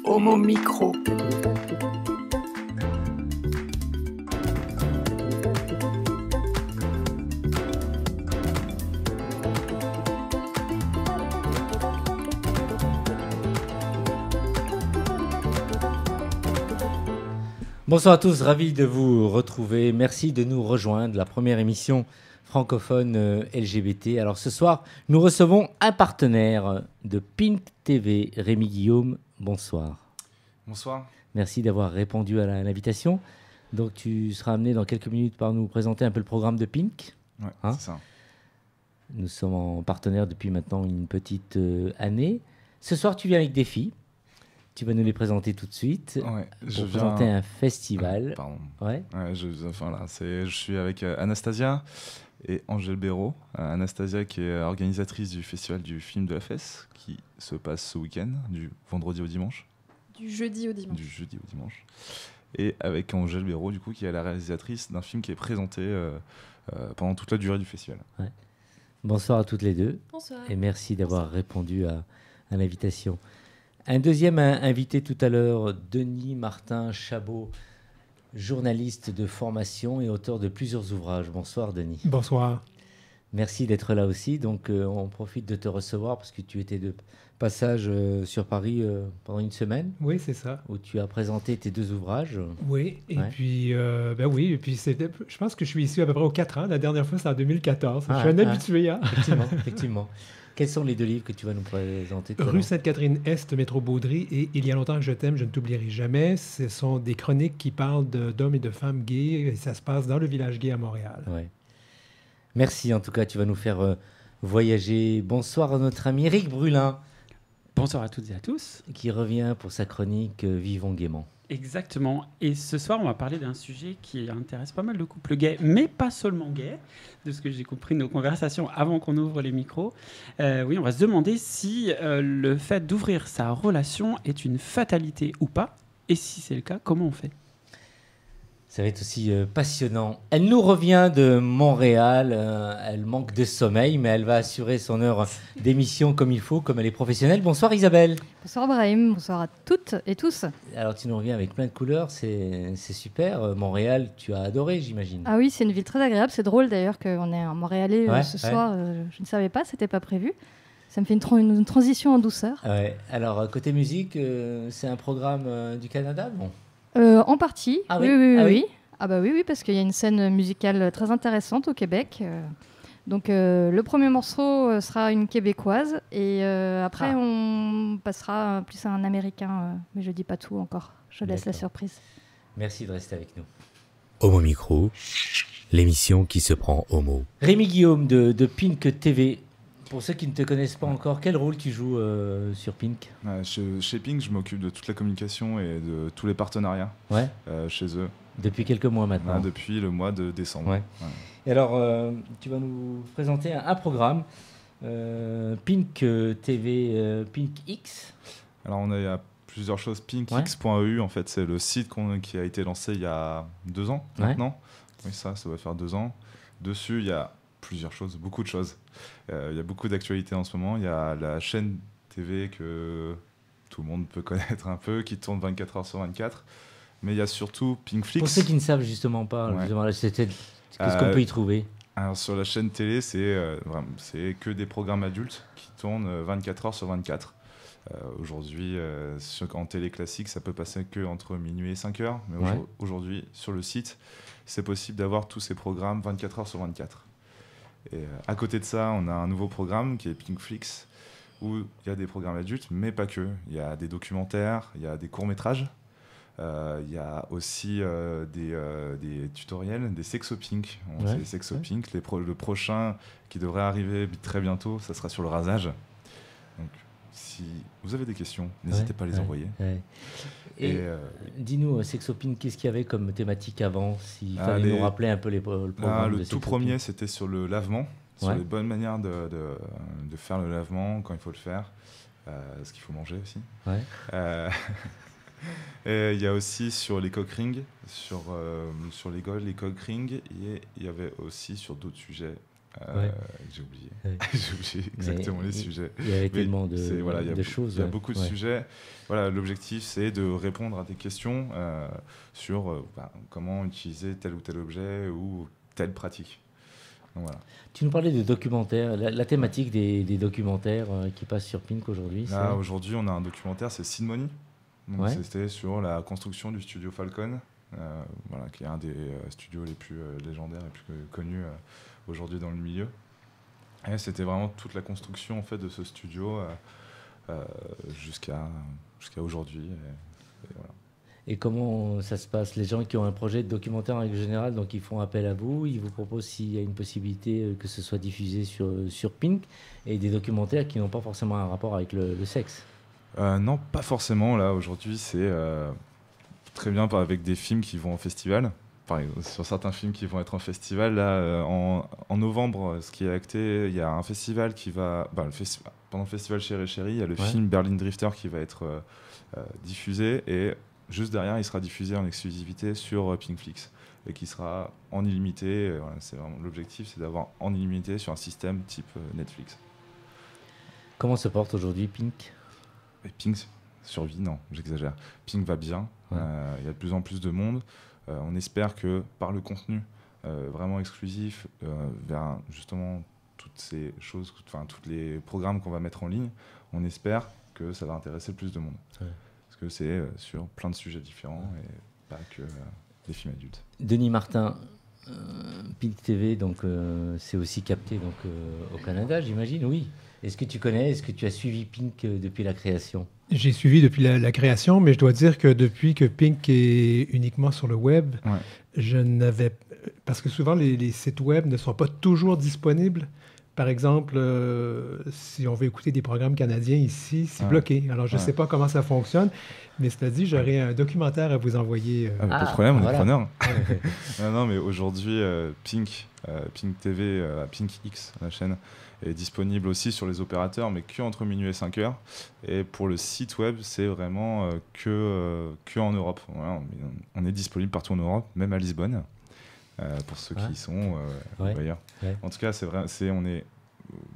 Homo Micro. Bonsoir à tous, ravi de vous retrouver. Merci de nous rejoindre, la première émission francophone LGBT. Alors ce soir, nous recevons un partenaire de Pink TV, Rémi Guillaume. Bonsoir. Bonsoir. Merci d'avoir répondu à l'invitation. Donc tu seras amené dans quelques minutes par nous présenter un peu le programme de Pink. Ouais, c'est ça. Nous sommes en partenaire depuis maintenant une petite année. Ce soir, tu viens avec des filles. Tu vas nous les présenter tout de suite. Ouais, pour présenter un festival. Pardon. Ouais. Ouais, je suis avec Anastasia et Angèle Béraud. Anastasia qui est organisatrice du festival du film de la Fesse qui se passe ce week-end, du vendredi au dimanche. Du jeudi au dimanche. Du jeudi au dimanche. Et avec Angèle Béraud, du coup, qui est la réalisatrice d'un film qui est présenté pendant toute la durée du festival. Ouais. Bonsoir à toutes les deux. Bonsoir. Et merci d'avoir répondu à l'invitation. Un deuxième invité tout à l'heure, Denis Martin Chabot, journaliste de formation et auteur de plusieurs ouvrages. Bonsoir Denis. Bonsoir. Merci d'être là aussi. Donc on profite de te recevoir parce que tu étais de passage sur Paris pendant une semaine. Oui, c'est ça. Où tu as présenté tes deux ouvrages. Oui, et Ouais. puis, je pense que je suis ici à peu près aux 4 ans. La dernière fois, c'était en 2014. Je suis un habitué. Hein? Effectivement. Quels sont les deux livres que tu vas nous présenter tout à l'heure ? Rue Sainte-Catherine-Est, métro Baudry, et Il y a longtemps que je t'aime, je ne t'oublierai jamais. Ce sont des chroniques qui parlent d'hommes et de femmes gays, et ça se passe dans le village gay à Montréal. Ouais. Merci, en tout cas, tu vas nous faire voyager. Bonsoir à notre ami Eric Brulin. Bonsoir à toutes et à tous. Qui revient pour sa chronique Vivons gaiement. Exactement. Et ce soir, on va parler d'un sujet qui intéresse pas mal de couples gays, mais pas seulement gays, de ce que j'ai compris de nos conversations avant qu'on ouvre les micros. Oui, on va se demander si le fait d'ouvrir sa relation est une fatalité ou pas. Et si c'est le cas, comment on fait ? Ça va être aussi passionnant. Elle nous revient de Montréal. Elle manque de sommeil, mais elle va assurer son heure d'émission comme il faut, comme elle est professionnelle. Bonsoir Isabelle. Bonsoir Brahim, bonsoir à toutes et tous. Alors tu nous reviens avec plein de couleurs, c'est super. Montréal, tu as adoré, j'imagine. Ah oui, c'est une ville très agréable. C'est drôle d'ailleurs qu'on est un Montréalais ce soir. Je ne savais pas, c'était pas prévu. Ça me fait une transition en douceur. Ouais. Alors côté musique, c'est un programme du Canada, bon. En partie, ah oui. Ah bah oui, parce qu'il y a une scène musicale très intéressante au Québec. Donc le premier morceau sera une québécoise et après on passera plus à un américain, mais je dis pas tout encore. Je laisse la surprise. Merci de rester avec nous. Homo Micro, l'émission qui se prend homo. Rémi Guillaume de Pink TV. Pour ceux qui ne te connaissent pas encore, quel rôle tu joues sur Pink ? Chez Pink, je m'occupe de toute la communication et de tous les partenariats chez eux. Depuis quelques mois maintenant. Depuis le mois de décembre. Ouais. Ouais. Et alors, tu vas nous présenter un programme, Pink TV, Pink X. Alors, il y a plusieurs choses. pinkx.eu, en fait, c'est le site qui a été lancé il y a 2 ans maintenant. Oui, ça va faire 2 ans. Dessus, il y a plusieurs choses, beaucoup de choses. Il y a beaucoup d'actualités en ce moment. Il y a la chaîne TV que tout le monde peut connaître un peu, qui tourne 24 heures sur 24. Mais il y a surtout Pinkflix. Pour ceux qui ne savent justement pas, qu'est-ce qu'on peut y trouver ? Alors sur la chaîne télé, c'est que des programmes adultes qui tournent 24 heures sur 24. Aujourd'hui, en télé classique, ça peut passer que entre minuit et 5 heures. Mais aujourd'hui, sur le site, c'est possible d'avoir tous ces programmes 24 heures sur 24. Et à côté de ça, on a un nouveau programme qui est Pinkflix, où il y a des programmes adultes, mais pas que. Il y a des documentaires, il y a des courts-métrages, il y a aussi des tutoriels, des sexopink. C'est les sexopink. Le prochain qui devrait arriver très bientôt, ça sera sur le rasage. Donc, si vous avez des questions, n'hésitez pas à les envoyer. Ouais. Et dis-nous, Sexopink, qu'est-ce qu'il y avait comme thématique avant ? S'il fallait nous rappeler un peu le programme de le tout premier, c'était sur le lavement, sur les bonnes manières de faire le lavement, quand il faut le faire, ce qu'il faut manger aussi. Ouais. Et il y a aussi sur les cock rings, sur les cock rings, et il y avait aussi sur d'autres sujets Ouais. J'ai oublié. Ouais. J'ai oublié exactement les sujets. Il y avait Mais tellement de, voilà, il y a de choses. Il y a beaucoup de Ouais. sujets. Voilà, l'objectif, c'est de répondre à des questions sur comment utiliser tel ou tel objet ou telle pratique. Donc, voilà. Tu nous parlais de documentaires, la thématique des documentaires qui passent sur Pink aujourd'hui. Là, aujourd'hui, on a un documentaire, c'est Seed Money. Donc, Ouais. c'était sur la construction du studio Falcon, voilà, qui est un des studios les plus légendaires et plus connus aujourd'hui dans le milieu. Et c'était vraiment toute la construction en fait, de ce studio jusqu'à aujourd'hui. Et voilà. Et comment ça se passe? Les gens qui ont un projet de documentaire en règle générale, donc ils font appel à vous, ils vous proposent s'il y a une possibilité que ce soit diffusé sur Pink, et des documentaires qui n'ont pas forcément un rapport avec le sexe. Non, pas forcément. Là, aujourd'hui, c'est très bien avec des films qui vont en festival. Par exemple, sur certains films qui vont être en festival, là, en novembre, ce qui est acté, il y a un festival qui va... pendant le festival Chéri Chéri, il y a le film Berlin Drifter qui va être diffusé, et juste derrière, il sera diffusé en exclusivité sur Pinkflix, et qui sera en illimité. Voilà, c'est vraiment l'objectif, c'est d'avoir en illimité sur un système type Netflix. Comment se porte aujourd'hui Pink? Et Pink survit, non, j'exagère. Pink va bien, il y a de plus en plus de monde. On espère que par le contenu vraiment exclusif, vers justement toutes ces choses, tous les programmes qu'on va mettre en ligne, on espère que ça va intéresser le plus de monde. Ouais. Parce que c'est sur plein de sujets différents et pas que des films adultes. Denis Martin, Pink TV, donc c'est aussi capté donc, au Canada, j'imagine, oui. Est-ce que tu connais, est-ce que tu as suivi Pink depuis la création? J'ai suivi depuis la création, mais je dois dire que depuis que Pink est uniquement sur le web, je n'avais... Parce que souvent, les sites web ne sont pas toujours disponibles. Par exemple, si on veut écouter des programmes canadiens ici, c'est bloqué. Alors, je ne sais pas comment ça fonctionne, mais cela dit, j'aurais un documentaire à vous envoyer. Pas de problème, on est preneur. Non, mais aujourd'hui, Pink TV, Pink X, la chaîne, est disponible aussi sur les opérateurs, mais que entre minuit et 5 heures. Et pour le site web, c'est vraiment que en Europe. Voilà, on est disponible partout en Europe, même à Lisbonne, pour ceux qui sont ailleurs. Ouais. En tout cas, c'est vrai, on est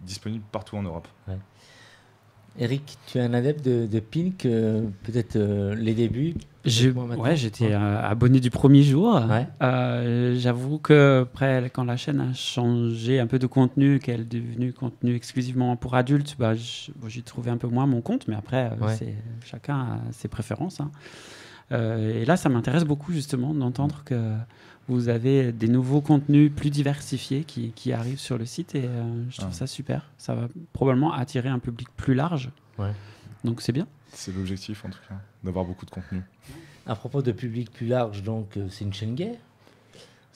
disponible partout en Europe. Ouais. Eric, tu es un adepte de Pink, peut-être les débuts? J'étais abonné du premier jour. Ouais. J'avoue que après, quand la chaîne a changé un peu de contenu, qu'elle est devenue contenu exclusivement pour adultes, j'ai trouvé un peu moins mon compte, mais après, chacun a ses préférences. Hein. Et là, ça m'intéresse beaucoup justement d'entendre que vous avez des nouveaux contenus plus diversifiés qui arrivent sur le site, et je trouve ça super. Ça va probablement attirer un public plus large. Ouais. Donc c'est bien. C'est l'objectif en tout cas, d'avoir beaucoup de contenu. À propos de public plus large, donc c'est une chaîne gay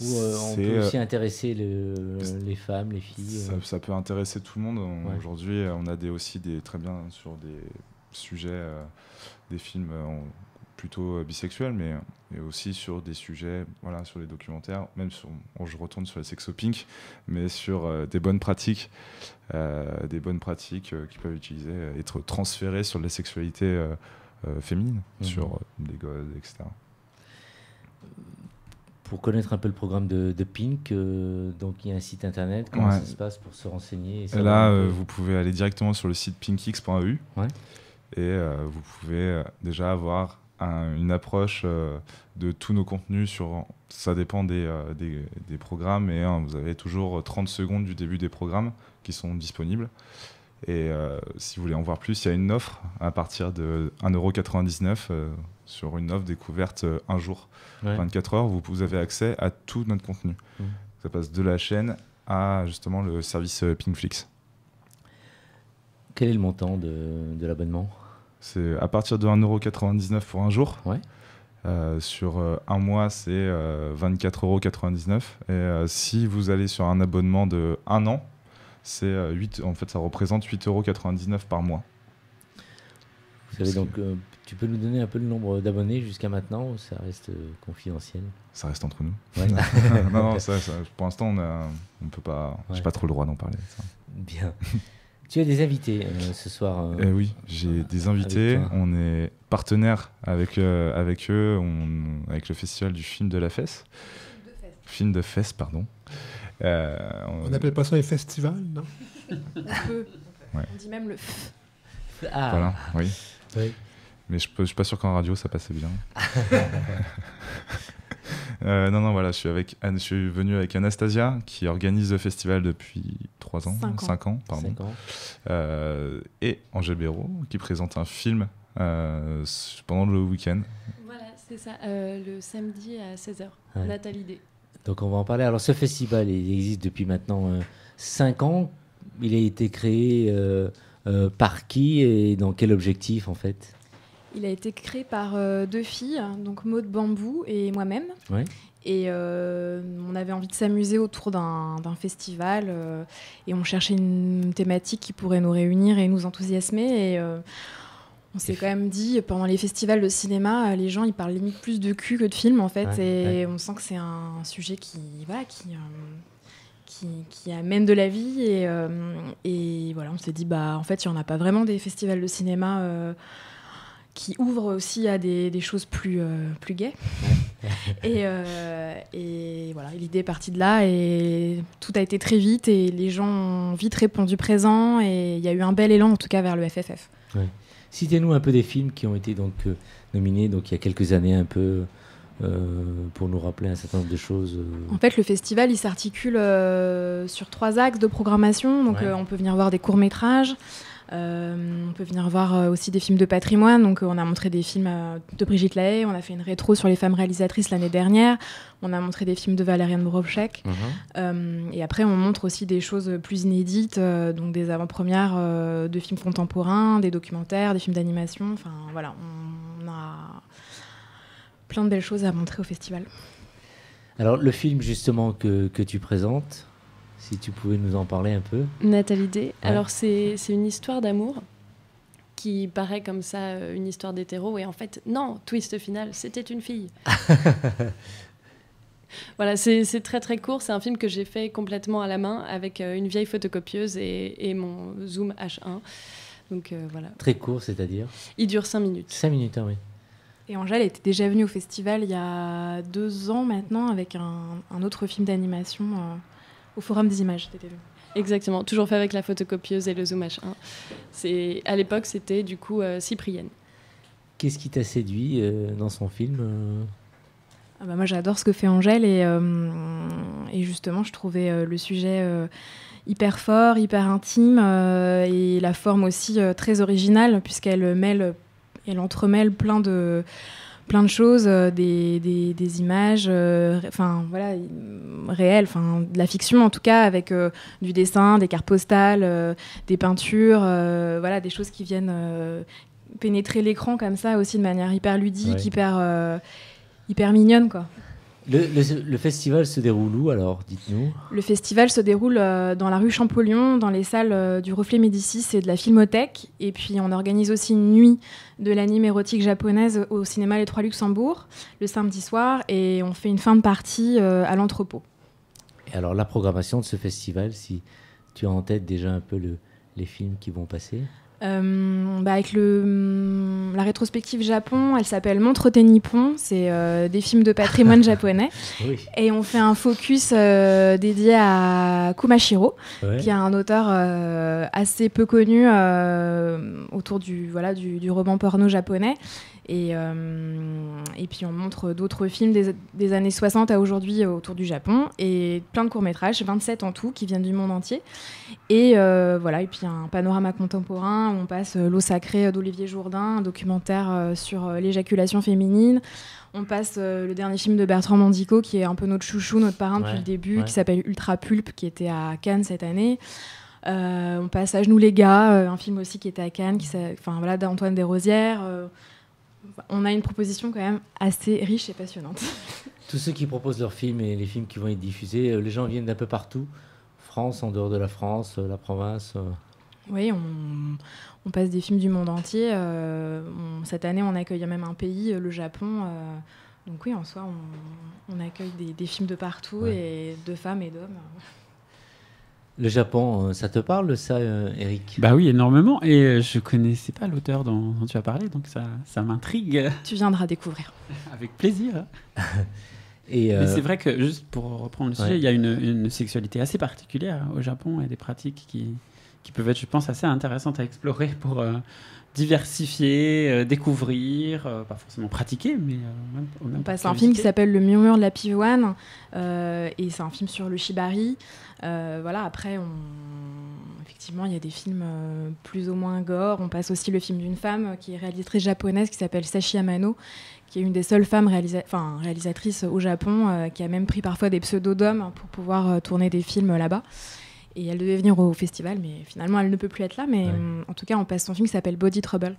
où on peut aussi intéresser les femmes, les filles. Ça peut intéresser tout le monde. Aujourd'hui, on a aussi très bien sur des sujets, des films plutôt bisexuels, mais aussi sur des sujets, sur les documentaires, même je retourne sur la sexo-pink, mais sur des bonnes pratiques qui peuvent être transférées sur la sexualité féminine, sur des gosses, etc. Pour connaître un peu le programme de Pink, donc il y a un site internet, comment ça se passe pour se renseigner? Et là, vous pouvez aller directement sur le site pinkx.eu et vous pouvez déjà avoir une approche de tous nos contenus. Ça dépend des programmes, et vous avez toujours 30 secondes du début des programmes qui sont disponibles. Et si vous voulez en voir plus, il y a une offre à partir de 1,99 € sur une offre découverte un jour, 24 heures, vous avez accès à tout notre contenu. Ça passe de la chaîne à justement le service Pinkflix. Quel est le montant de l'abonnement? C'est à partir de 1,99 € pour un jour. Sur un mois, c'est 24,99 €. Et si vous allez sur un abonnement de 1 an, c'est en fait, ça représente 8,99 € par mois. Vous savez, donc, tu peux nous donner un peu le nombre d'abonnés jusqu'à maintenant, ou ça reste confidentiel? Ça reste entre nous. Non, ça, pour l'instant, on peut pas. J'ai pas trop le droit d'en parler. Ça. Bien. Tu as des invités ce soir? Oui, j'ai des invités. On est partenaire avec eux, avec le Festival du film de la Fesse. Film de Fesse, pardon. On n'appelle pas ça un festival, non? On peut. Ouais. On dit même le Ah, Voilà, oui. oui. Mais je suis pas sûr qu'en radio ça passait bien. Non, voilà, je suis venu avec Anastasia qui organise le festival depuis 5 ans, pardon. 5 ans. Et Angèle Béraud qui présente un film pendant le week-end. Voilà, c'est ça, le samedi à 16h, Ouais. Nathalie D. Donc on va en parler. Alors ce festival, il existe depuis maintenant 5 ans. Il a été créé par qui et dans quel objectif en fait? Il a été créé par 2 filles, donc Maud Bambou et moi-même. Ouais. Et on avait envie de s'amuser autour d'un festival et on cherchait une thématique qui pourrait nous réunir et nous enthousiasmer. Et on s'est quand même dit, pendant les festivals de cinéma, les gens ils parlent limite plus de cul que de film en fait. Et on sent que c'est un sujet qui amène de la vie. Et voilà, on s'est dit, en fait, il n'y en a pas vraiment des festivals de cinéma qui ouvrent aussi à des choses plus gaies. Et voilà, l'idée est partie de là et tout a été très vite et les gens ont vite répondu présent et il y a eu un bel élan en tout cas vers le FFF. Ouais. Citez-nous un peu des films qui ont été donc nominés donc il y a quelques années un peu pour nous rappeler un certain nombre de choses. En fait, le festival il s'articule sur 3 axes de programmation. Donc on peut venir voir des courts-métrages. On peut venir voir aussi des films de patrimoine. Donc, on a montré des films de Brigitte Lahaie. On a fait une rétro sur les femmes réalisatrices l'année dernière. On a montré des films de Valériane Borovchek. Et après, on montre aussi des choses plus inédites, donc des avant-premières de films contemporains, des documentaires, des films d'animation. Enfin, voilà, on a plein de belles choses à montrer au festival. Alors, le film justement que tu présentes, si tu pouvais nous en parler un peu. Nathalie D. Ouais. Alors, c'est une histoire d'amour qui paraît comme ça, une histoire d'hétéro. Et en fait, non, twist final, c'était une fille. Voilà, c'est très très court. C'est un film que j'ai fait complètement à la main avec une vieille photocopieuse et mon Zoom H1. Donc voilà. Très court, c'est-à-dire Il dure 5 minutes. 5 minutes, oui. Et Angèle était déjà venue au festival il y a 2 ans maintenant avec un autre film d'animation au Forum des Images. Exactement, toujours fait avec la photocopieuse et le Zoom H1. À l'époque, c'était du coup Cyprienne. Qu'est-ce qui t'a séduit dans son film moi, j'adore ce que fait Angèle et justement, je trouvais le sujet hyper fort, hyper intime et la forme aussi très originale puisqu'elle entremêle plein de choses, des images, voilà, réelles, de la fiction en tout cas, avec du dessin, des cartes postales, des peintures, voilà, des choses qui viennent pénétrer l'écran comme ça aussi de manière hyper ludique, hyper mignonne, quoi. Le festival se déroule où alors, dites-nous? Le festival se déroule dans la rue Champollion, dans les salles du Reflet Médicis et de la Filmothèque. Et puis on organise aussi une nuit de l'anime érotique japonaise au cinéma Les Trois Luxembourg, le samedi soir. Et on fait une fin de partie à l'entrepôt. Et alors la programmation de ce festival, si tu as en tête déjà un peu les films qui vont passer? Avec la rétrospective Japon, elle s'appelle Montre-tes Nippon, c'est des films de patrimoine japonais. Oui. Et on fait un focus dédié à Kumashiro, qui est un auteur assez peu connu autour du roman porno japonais. Et puis on montre d'autres films des années 60 à aujourd'hui autour du Japon et plein de courts-métrages, 27 en tout, qui viennent du monde entier. Et voilà, et puis un panorama contemporain où on passe L'eau sacrée d'Olivier Jourdain, un documentaire sur l'éjaculation féminine. On passe le dernier film de Bertrand Mandico, qui est un peu notre chouchou, notre parrain depuis le début, qui s'appelle Ultra Pulp, qui était à Cannes cette année. On passe À genoux les gars, un film aussi qui était à Cannes, d'Antoine Desrosières. On a une proposition quand même assez riche et passionnante. Tous ceux qui proposent leurs films et les films qui vont être diffusés, les gens viennent d'un peu partout. France, en dehors de la France, la province. Oui, on passe des films du monde entier. Cette année, on accueille même un pays, le Japon. Donc oui, en soi, on accueille des films de partout et de femmes et d'hommes. Le Japon, ça te parle, ça, Eric? Bah oui, énormément. Et je connaissais pas l'auteur dont tu as parlé, donc ça m'intrigue. Tu viendras découvrir. Avec plaisir. Mais c'est vrai que, juste pour reprendre le sujet, Ouais. il y a une sexualité assez particulière au Japon et des pratiques qui peuvent être, je pense, assez intéressantes à explorer pour diversifier, découvrir, pas forcément pratiquer, mais même On pour passe un film qui curiosité. s'appelle Le Murmure de la pivoine, et c'est un film sur le shibari. Voilà, après, effectivement, il y a des films plus ou moins gore. On passe aussi le film d'une femme qui est réalisatrice japonaise qui s'appelle Sachi Amano, qui est une des seules femmes réalisatrices au Japon, qui a même pris parfois des pseudos d'hommes pour pouvoir tourner des films là-bas. Et elle devait venir au festival, mais finalement, elle ne peut plus être là. Mais en tout cas, on passe son film qui s'appelle Body Trouble.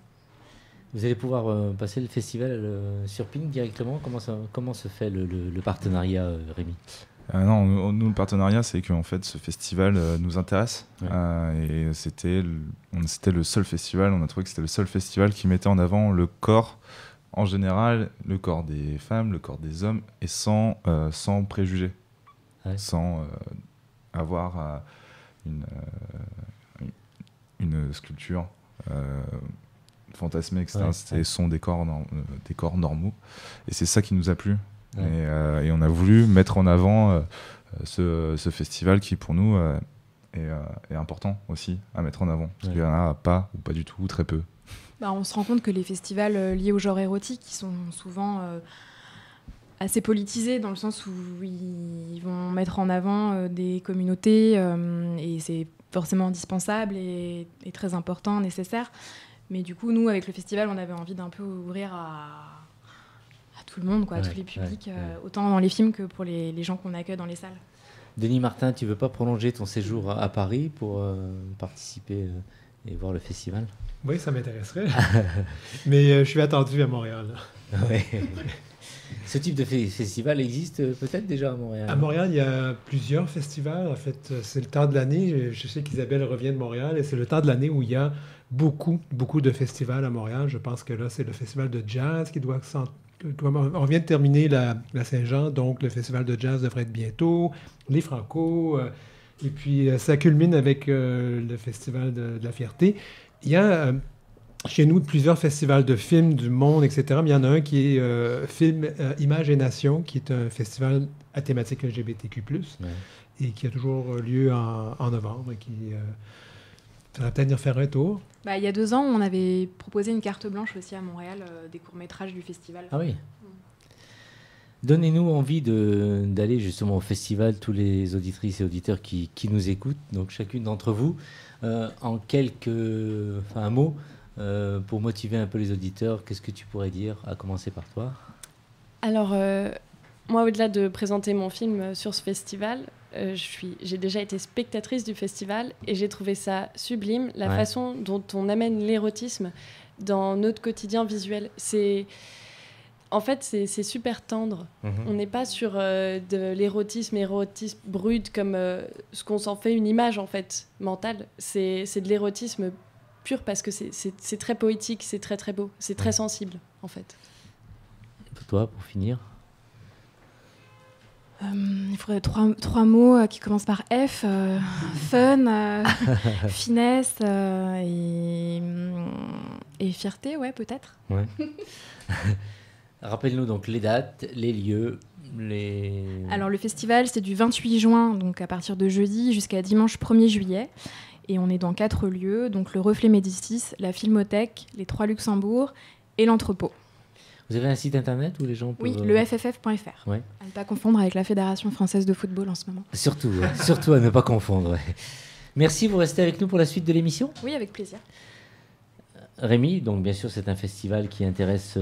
Vous allez pouvoir passer le festival sur Pink directement. Comment se fait le partenariat, Rémi? Non, nous, le partenariat, c'est qu'en fait, ce festival nous intéresse. Ouais. Et c'était le seul festival, on a trouvé que c'était le seul festival qui mettait en avant le corps, en général, le corps des femmes, le corps des hommes, et sans préjugés. Ouais. Sans avoir une sculpture fantasmée, etc. Ouais. Sont des corps normaux. Et c'est ça qui nous a plu. Ouais. Et on a voulu mettre en avant ce festival qui, pour nous, est important aussi à mettre en avant. Parce qu'il y en a pas, ou pas du tout, ou très peu. On se rend compte que les festivals liés au genre érotique, qui sont souvent assez politisés, dans le sens où ils vont mettre en avant des communautés, et c'est forcément indispensable et très important, nécessaire. Mais du coup, nous, avec le festival, on avait envie d'un peu ouvrir à tout le monde, à tous les publics, autant dans les films que pour les gens qu'on accueille dans les salles. Denis Martin, tu veux pas prolonger ton séjour à Paris pour participer et voir le festival? Oui, ça m'intéresserait. Mais je suis attendu à Montréal. Ouais. Ce type de festival existe peut-être déjà à Montréal? À Montréal, il y a plusieurs festivals. En fait, c'est le temps de l'année. Je sais qu'Isabelle revient de Montréal et c'est le temps de l'année où il y a beaucoup de festivals à Montréal. Je pense que là, c'est le festival de jazz qui doit on vient de terminer la Saint-Jean, donc le festival de jazz devrait être bientôt. Les Franco. Et puis, ça culmine avec le festival de la Fierté. Il y a chez nous plusieurs festivals de films du monde, etc. Mais il y en a un qui est Film Images et Nations, qui est un festival à thématique LGBTQ+, et qui a toujours lieu en novembre. Et qui faudrait peut-être y faire un tour. Il y a 2 ans, on avait proposé une carte blanche aussi à Montréal des courts-métrages du festival. Ah oui. Donnez-nous envie d'aller justement au festival, tous les auditrices et auditeurs qui nous écoutent. Donc chacune d'entre vous, en un mot, pour motiver un peu les auditeurs, qu'est-ce que tu pourrais dire, à commencer par toi? Alors, moi, au-delà de présenter mon film sur ce festival, j'ai déjà été spectatrice du festival et j'ai trouvé ça sublime, la façon dont on amène l'érotisme dans notre quotidien visuel. En fait, c'est super tendre. On n'est pas sur de l'érotisme brut comme ce qu'on s'en fait une image, en fait, mentale. C'est de l'érotisme pur parce que c'est très poétique, c'est très très beau, c'est très sensible, en fait. Pour toi, pour finir? Il faudrait trois mots qui commencent par F. Fun, finesse et fierté, peut-être. Ouais. Rappelle-nous donc les dates, les lieux, Alors le festival, c'est du 28 juin, donc à partir de jeudi, jusqu'à dimanche 1er juillet. Et on est dans 4 lieux, donc le Reflet Médicis, la Filmothèque, les 3 Luxembourg et l'Entrepôt. Vous avez un site internet où les gens peuvent... Oui, le fff.fr. Ouais. À ne pas confondre avec la Fédération française de football en ce moment. Surtout à ne pas confondre. Ouais. Merci, vous restez avec nous pour la suite de l'émission? Oui, avec plaisir. Rémi, donc bien sûr c'est un festival qui intéresse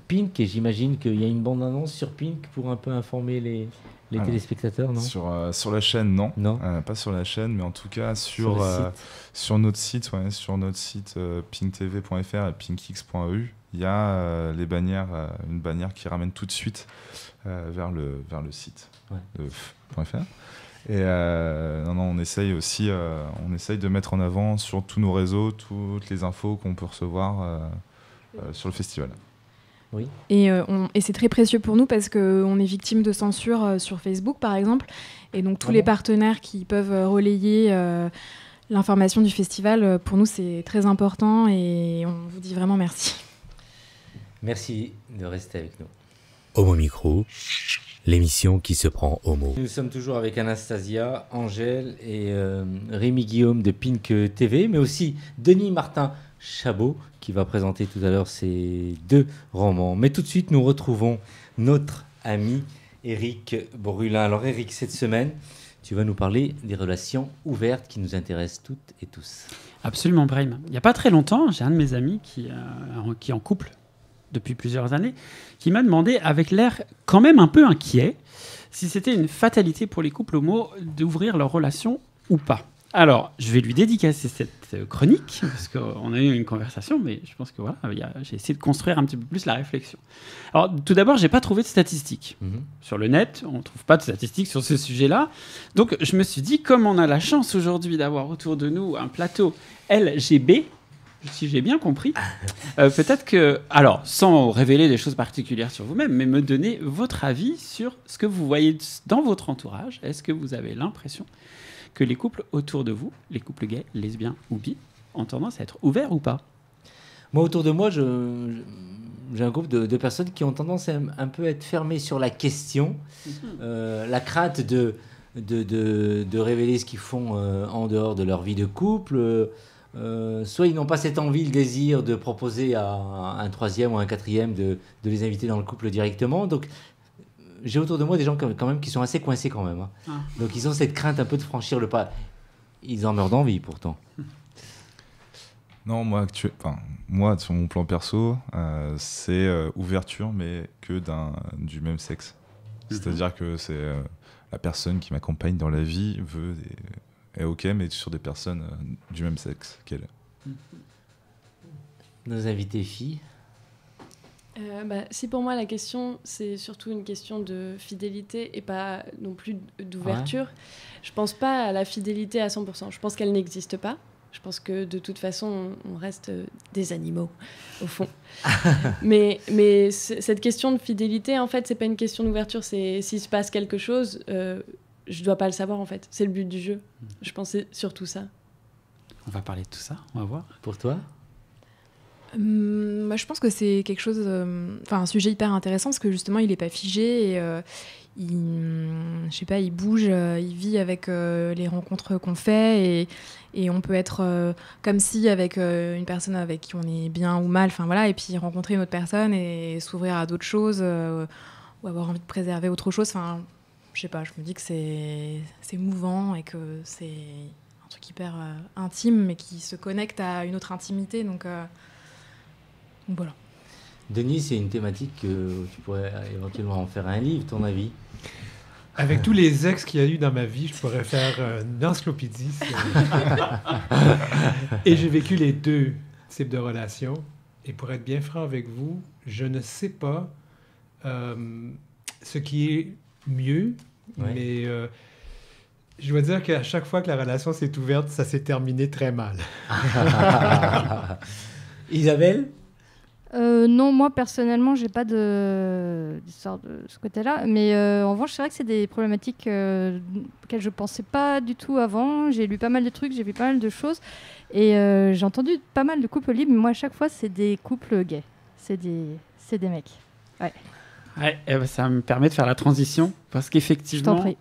Pink et j'imagine qu'il y a une bande-annonce sur Pink pour un peu informer les téléspectateurs, non? Sur la chaîne, non. Pas sur la chaîne, mais en tout cas sur notre site, pinktv.fr et pinkx.eu, il y a une bannière qui ramène tout de suite vers le site de .fr. Et on essaye aussi de mettre en avant sur tous nos réseaux toutes les infos qu'on peut recevoir sur le festival. Oui. Et c'est très précieux pour nous parce qu'on est victime de censure sur Facebook, par exemple. Et donc, tous les partenaires qui peuvent relayer l'information du festival, pour nous, c'est très important. Et on vous dit vraiment merci. Merci de rester avec nous. Homo Micro, l'émission qui se prend au mot. Nous sommes toujours avec Anastasia, Angèle et Rémi Guillaume de Pink TV, mais aussi Denis Martin Chabot qui va présenter tout à l'heure ses 2 romans. Mais tout de suite, nous retrouvons notre ami Éric Brulin. Alors Éric, cette semaine, tu vas nous parler des relations ouvertes qui nous intéressent toutes et tous. Absolument, Brahim. Il n'y a pas très longtemps, j'ai un de mes amis qui est en couple depuis plusieurs années, qui m'a demandé, avec l'air quand même un peu inquiet, si c'était une fatalité pour les couples homo d'ouvrir leur relation ou pas. Alors, je vais lui dédicacer cette chronique, parce qu'on a eu une conversation, mais je pense que voilà, j'ai essayé de construire un petit peu plus la réflexion. Alors, tout d'abord, je n'ai pas trouvé de statistiques. Sur le net, on ne trouve pas de statistiques sur ce sujet-là. Donc, je me suis dit, comme on a la chance aujourd'hui d'avoir autour de nous un plateau LGB, si j'ai bien compris, peut-être que, alors, sans révéler des choses particulières sur vous-même, mais me donner votre avis sur ce que vous voyez dans votre entourage. Est-ce que vous avez l'impression que les couples autour de vous, les couples gays, lesbiens ou bi, ont tendance à être ouverts ou pas? Moi, autour de moi, j'ai un groupe de personnes qui ont tendance à un peu être fermées sur la question, la crainte de révéler ce qu'ils font en dehors de leur vie de couple. Soit ils n'ont pas cette envie, le désir de proposer à un 3e ou un 4e de les inviter dans le couple directement. Donc, j'ai autour de moi des gens quand même qui sont assez coincés quand même. Donc, ils ont cette crainte un peu de franchir le pas. Ils en meurent d'envie pourtant. Non, moi, sur mon plan perso, c'est ouverture, mais que du même sexe. C'est-à-dire que c'est la personne qui m'accompagne dans la vie est OK, mais sur des personnes du même sexe qu'elle. Nos invités filles. Si pour moi la question c'est surtout une question de fidélité et pas non plus d'ouverture, je pense pas à la fidélité à 100%. Je pense qu'elle n'existe pas. Je pense que de toute façon on reste des animaux au fond. mais cette question de fidélité en fait c'est pas une question d'ouverture. C'est s'il se passe quelque chose, je dois pas le savoir en fait. C'est le but du jeu. Je pensais surtout ça. On va parler de tout ça. On va voir. Pour toi? Moi, je pense que c'est quelque chose, un sujet hyper intéressant parce que justement, il n'est pas figé et il bouge, il vit avec les rencontres qu'on fait et on peut être comme si avec une personne avec qui on est bien ou mal, et puis rencontrer une autre personne et s'ouvrir à d'autres choses ou avoir envie de préserver autre chose. Je sais pas, je me dis que c'est mouvant et que c'est un truc hyper intime mais qui se connecte à une autre intimité, donc voilà. Denis, c'est une thématique que tu pourrais éventuellement en faire un livre, ton avis? Avec tous les ex qu'il y a eu dans ma vie, je pourrais faire une encyclopédie. Et j'ai vécu les 2 types de relations. Et pour être bien franc avec vous, je ne sais pas ce qui est mieux, mais je dois dire qu'à chaque fois que la relation s'est ouverte, ça s'est terminé très mal. Isabelle? Non, moi personnellement, j'ai pas d'histoire de ce côté-là. Mais en revanche, c'est vrai que c'est des problématiques auxquelles je pensais pas du tout avant. J'ai lu pas mal de trucs, j'ai vu pas mal de choses. Et j'ai entendu pas mal de couples libres. Mais moi, à chaque fois, c'est des couples gays. C'est des mecs. Ouais, ça me permet de faire la transition. Parce qu'effectivement, je t'en prie.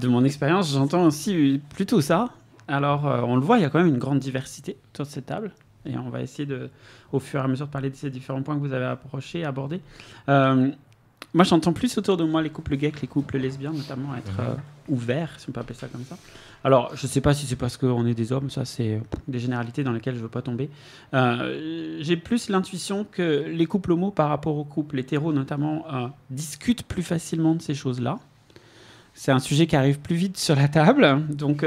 De mon expérience, j'entends aussi plutôt ça. Alors, on le voit, il y a quand même une grande diversité autour de cette table. Et on va essayer au fur et à mesure de parler de ces différents points que vous avez abordés. Moi, j'entends plus autour de moi les couples gays que les couples lesbiens, notamment être ouverts, si on peut appeler ça comme ça. Alors, je ne sais pas si c'est parce qu'on est des hommes, ça c'est des généralités dans lesquelles je ne veux pas tomber. J'ai plus l'intuition que les couples homo par rapport aux couples hétéros, notamment, discutent plus facilement de ces choses-là. C'est un sujet qui arrive plus vite sur la table, donc...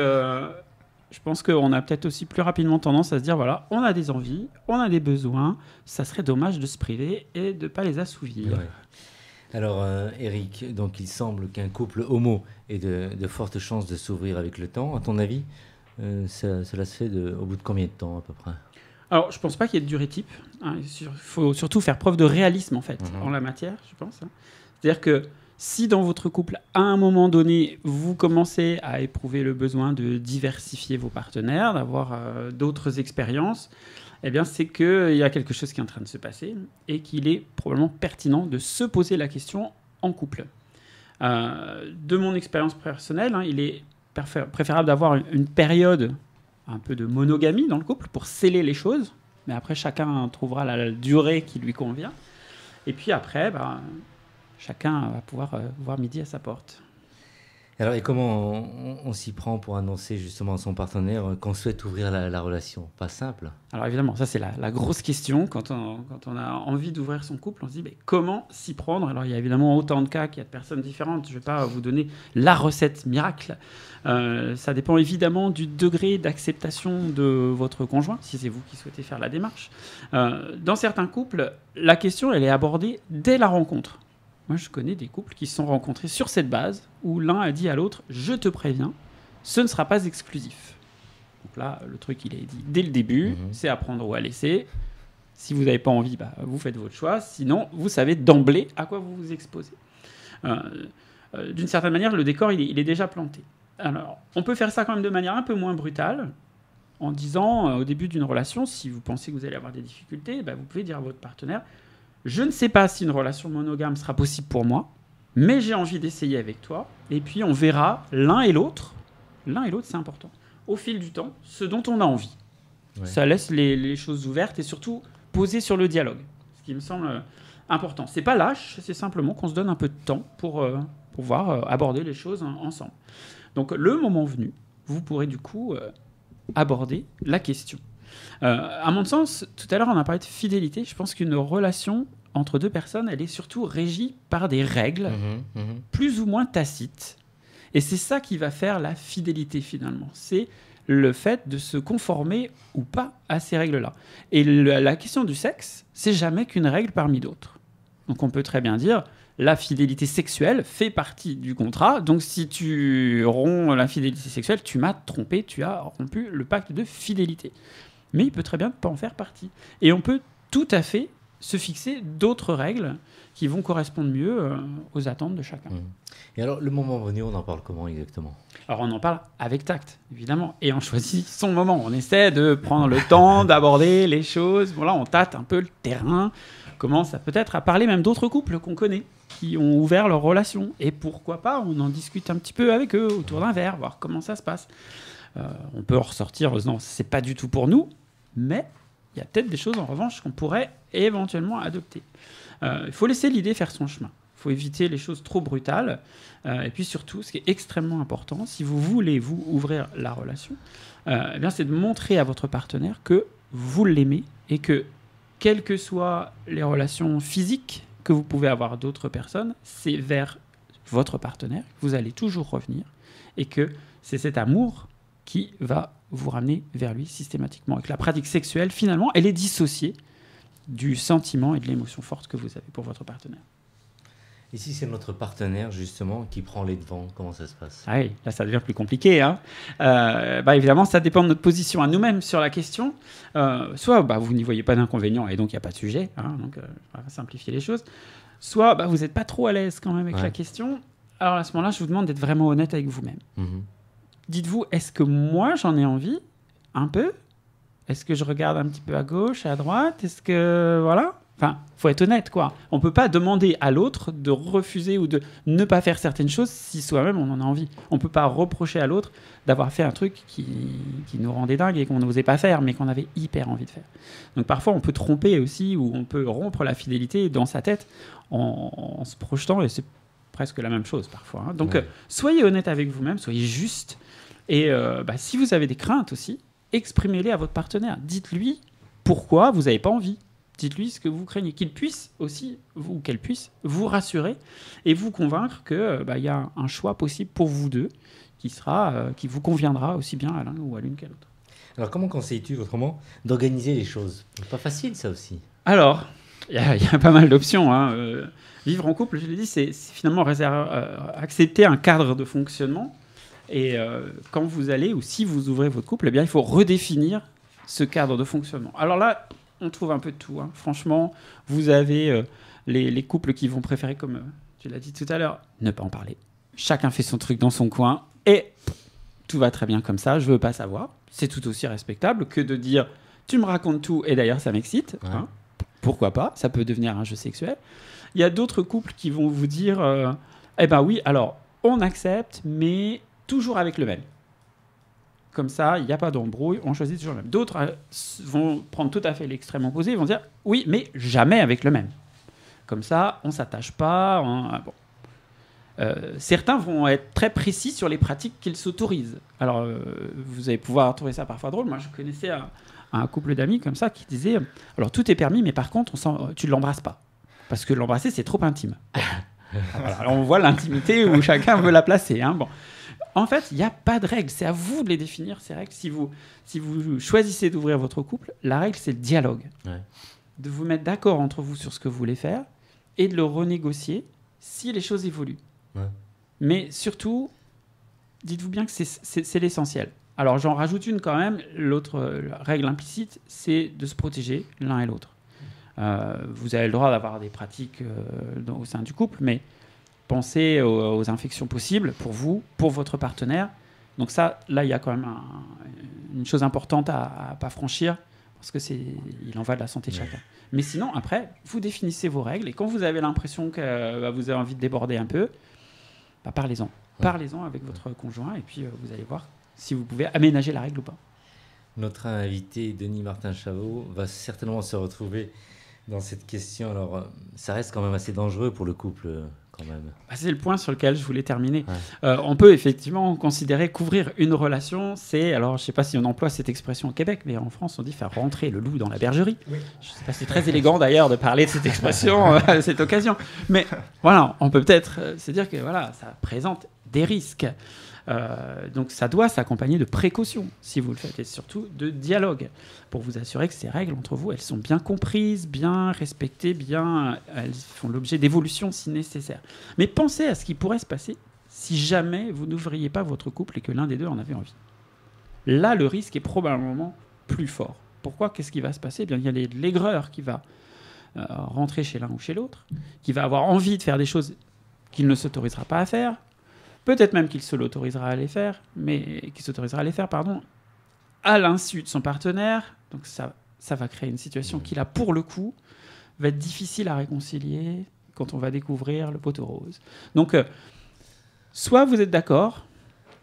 je pense qu'on a peut-être aussi plus rapidement tendance à se dire, voilà, on a des envies, on a des besoins, ça serait dommage de se priver et de ne pas les assouvir. Ouais. Alors, Éric, donc il semble qu'un couple homo ait de fortes chances de s'ouvrir avec le temps. À ton avis, cela se fait au bout de combien de temps à peu près? Alors, je ne pense pas qu'il y ait de durée type. Il faut surtout faire preuve de réalisme, en fait, en la matière, je pense. C'est-à-dire que si dans votre couple, à un moment donné, vous commencez à éprouver le besoin de diversifier vos partenaires, d'avoir d'autres expériences, eh bien, c'est qu'il y a quelque chose qui est en train de se passer et qu'il est probablement pertinent de se poser la question en couple. De mon expérience personnelle, il est préférable d'avoir une période un peu de monogamie dans le couple pour sceller les choses. Mais après, chacun trouvera la durée qui lui convient. Et puis après, chacun va pouvoir voir midi à sa porte. Alors, et comment on s'y prend pour annoncer justement à son partenaire qu'on souhaite ouvrir la relation? Pas simple. Alors évidemment, ça c'est la grosse question. Quand on a envie d'ouvrir son couple, on se dit comment s'y prendre? Alors il y a évidemment autant de cas qu'il y a de personnes différentes. Je ne vais pas vous donner la recette miracle. Ça dépend évidemment du degré d'acceptation de votre conjoint, si c'est vous qui souhaitez faire la démarche. Dans certains couples, la question elle est abordée dès la rencontre. Moi, je connais des couples qui se sont rencontrés sur cette base où l'un a dit à l'autre « Je te préviens, ce ne sera pas exclusif ». Donc là, le truc, il est dit dès le début, c'est à prendre ou à laisser. Si vous n'avez pas envie, vous faites votre choix. Sinon, vous savez d'emblée à quoi vous vous exposez. D'une certaine manière, le décor, il est déjà planté. Alors, on peut faire ça quand même de manière un peu moins brutale, en disant au début d'une relation, si vous pensez que vous allez avoir des difficultés, vous pouvez dire à votre partenaire « Je ne sais pas si une relation monogame sera possible pour moi, mais j'ai envie d'essayer avec toi. Et puis, on verra l'un et l'autre, c'est important, au fil du temps, ce dont on a envie. Ouais. Ça laisse les choses ouvertes et surtout posées sur le dialogue, ce qui me semble important. C'est pas lâche, c'est simplement qu'on se donne un peu de temps pour pouvoir aborder les choses ensemble. Donc, le moment venu, vous pourrez du coup aborder la question. À mon sens, tout à l'heure, on a parlé de fidélité. Je pense qu'une relation entre deux personnes, elle est surtout régie par des règles plus ou moins tacites. Et c'est ça qui va faire la fidélité, finalement. C'est le fait de se conformer ou pas à ces règles-là. Et la question du sexe, c'est jamais qu'une règle parmi d'autres. Donc on peut très bien dire, la fidélité sexuelle fait partie du contrat. Donc si tu romps la fidélité sexuelle, tu m'as trompé, tu as rompu le pacte de fidélité. Mais il peut très bien ne pas en faire partie. Et on peut tout à fait se fixer d'autres règles qui vont correspondre mieux aux attentes de chacun. Et alors, le moment venu, on en parle comment exactement ? Alors, on en parle avec tact, évidemment. Et on choisit son moment. On essaie de prendre le temps d'aborder les choses. Bon, là, on tâte un peu le terrain. On commence peut-être à parler même d'autres couples qu'on connaît, qui ont ouvert leur relation. Et pourquoi pas, on en discute un petit peu avec eux autour d'un verre, voir comment ça se passe. On peut en ressortir en disant, c'est pas du tout pour nous, mais il y a peut-être des choses, en revanche, qu'on pourrait éventuellement adopter. Il faut laisser l'idée faire son chemin. Il faut éviter les choses trop brutales. Et puis surtout, ce qui est extrêmement important, si vous voulez vous ouvrir la relation, eh bien, c'est de montrer à votre partenaire que vous l'aimez et que, quelles que soient les relations physiques que vous pouvez avoir d'autres personnes, c'est vers votre partenaire que vous allez toujours revenir et que c'est cet amour qui va vous ramener vers lui systématiquement. Et que la pratique sexuelle, finalement, elle est dissociée du sentiment et de l'émotion forte que vous avez pour votre partenaire. Et si c'est notre partenaire, justement, qui prend les devants, comment ça se passe ? Ah oui, là, ça devient plus compliqué. Évidemment, ça dépend de notre position à nous-mêmes sur la question. Soit vous n'y voyez pas d'inconvénient et donc il n'y a pas de sujet. Donc, on va simplifier les choses. Soit vous n'êtes pas trop à l'aise quand même avec la question. Alors, à ce moment-là, je vous demande d'être vraiment honnête avec vous-même. Dites-vous, est-ce que moi, j'en ai envie ? Un peu ? Est-ce que je regarde un petit peu à gauche, à droite ? Est-ce que... Voilà ? Enfin, il faut être honnête, quoi. On ne peut pas demander à l'autre de refuser ou de ne pas faire certaines choses si soi-même, on en a envie. On ne peut pas reprocher à l'autre d'avoir fait un truc qui nous rendait dingue et qu'on n'osait pas faire, mais qu'on avait hyper envie de faire. Donc parfois, on peut tromper aussi, ou on peut rompre la fidélité dans sa tête en se projetant, et c'est presque la même chose parfois. Donc, soyez honnête avec vous-même, soyez juste. Et si vous avez des craintes aussi, exprimez-les à votre partenaire. Dites-lui pourquoi vous n'avez pas envie. Dites-lui ce que vous craignez. Qu'il puisse aussi, ou qu'elle puisse, vous rassurer et vous convaincre qu'il y a un choix possible pour vous deux qui vous conviendra aussi bien à l'un ou à l'une qu'à l'autre. Alors, comment conseilles-tu autrement d'organiser les choses ? C'est pas facile, ça aussi. Alors, il y a pas mal d'options. Vivre en couple, je l'ai dit, c'est finalement accepter un cadre de fonctionnement. Et quand vous allez, ou si vous ouvrez votre couple, eh bien, il faut redéfinir ce cadre de fonctionnement. Alors là, on trouve un peu de tout. Franchement, vous avez les couples qui vont préférer, comme tu l'as dit tout à l'heure, ne pas en parler. Chacun fait son truc dans son coin et tout va très bien comme ça, je veux pas savoir. C'est tout aussi respectable que de dire « tu me racontes tout et d'ailleurs ça m'excite ». Pourquoi pas ? Ça peut devenir un jeu sexuel. Il y a d'autres couples qui vont vous dire Eh ben oui, alors on accepte, mais toujours avec le même. Comme ça, il n'y a pas d'embrouille, on choisit toujours le même. D'autres vont prendre tout à fait l'extrême opposé, ils vont dire oui, mais jamais avec le même. Comme ça, on ne s'attache pas. Certains vont être très précis sur les pratiques qu'ils s'autorisent. Alors, vous allez pouvoir trouver ça parfois drôle. Moi, je connaissais un couple d'amis comme ça qui disait alors tout est permis, mais par contre, tu ne l'embrasses pas. Parce que l'embrasser, c'est trop intime. Voilà, alors on voit l'intimité où chacun veut la placer. Hein. Bon. En fait, il n'y a pas de règle. C'est à vous de les définir, ces règles. Si vous choisissez d'ouvrir votre couple, la règle, c'est le dialogue. Ouais. De vous mettre d'accord entre vous sur ce que vous voulez faire et de le renégocier si les choses évoluent. Ouais. Mais surtout, dites-vous bien que c'est l'essentiel. Alors, j'en rajoute une quand même. L'autre règle implicite, c'est de se protéger l'un et l'autre. Vous avez le droit d'avoir des pratiques au sein du couple, mais pensez aux infections possibles pour vous, pour votre partenaire. Donc ça, là, il y a quand même une chose importante à ne pas franchir, parce qu'il en va de la santé de chacun. Mais sinon, après, vous définissez vos règles, et quand vous avez l'impression que vous avez envie de déborder un peu, parlez-en. Parlez-en avec votre conjoint, et puis vous allez voir si vous pouvez aménager la règle ou pas. Notre invité, Denis Martin-Chavot, va certainement se retrouver dans cette question. Alors, ça reste quand même assez dangereux pour le couple, quand même. C'est le point sur lequel je voulais terminer. Ouais. On peut effectivement considérer qu'ouvrir une relation, c'est... Alors, je ne sais pas si on emploie cette expression au Québec, mais en France, on dit faire rentrer le loup dans la bergerie. Oui. Je ne sais pas si c'est très élégant, d'ailleurs, de parler de cette expression à cette occasion. Mais voilà, on peut peut-être se dire que voilà, ça présente des risques. Donc ça doit s'accompagner de précautions si vous le faites, et surtout de dialogue pour vous assurer que ces règles entre vous, elles sont bien comprises, bien respectées, elles font l'objet d'évolution si nécessaire. Mais pensez à ce qui pourrait se passer si jamais vous n'ouvriez pas votre couple et que l'un des deux en avait envie. Là, le risque est probablement plus fort. Pourquoi ? Qu'est-ce qui va se passer ? Bien, il y a l'aigreur qui va rentrer chez l'un ou chez l'autre, qui va avoir envie de faire des choses qu'il ne s'autorisera pas à faire. Peut-être même qu'il se l'autorisera à les faire, à l'insu de son partenaire. Donc ça va créer une situation qui, là, pour le coup, va être difficile à réconcilier quand on va découvrir le poteau rose. Donc, soit vous êtes d'accord,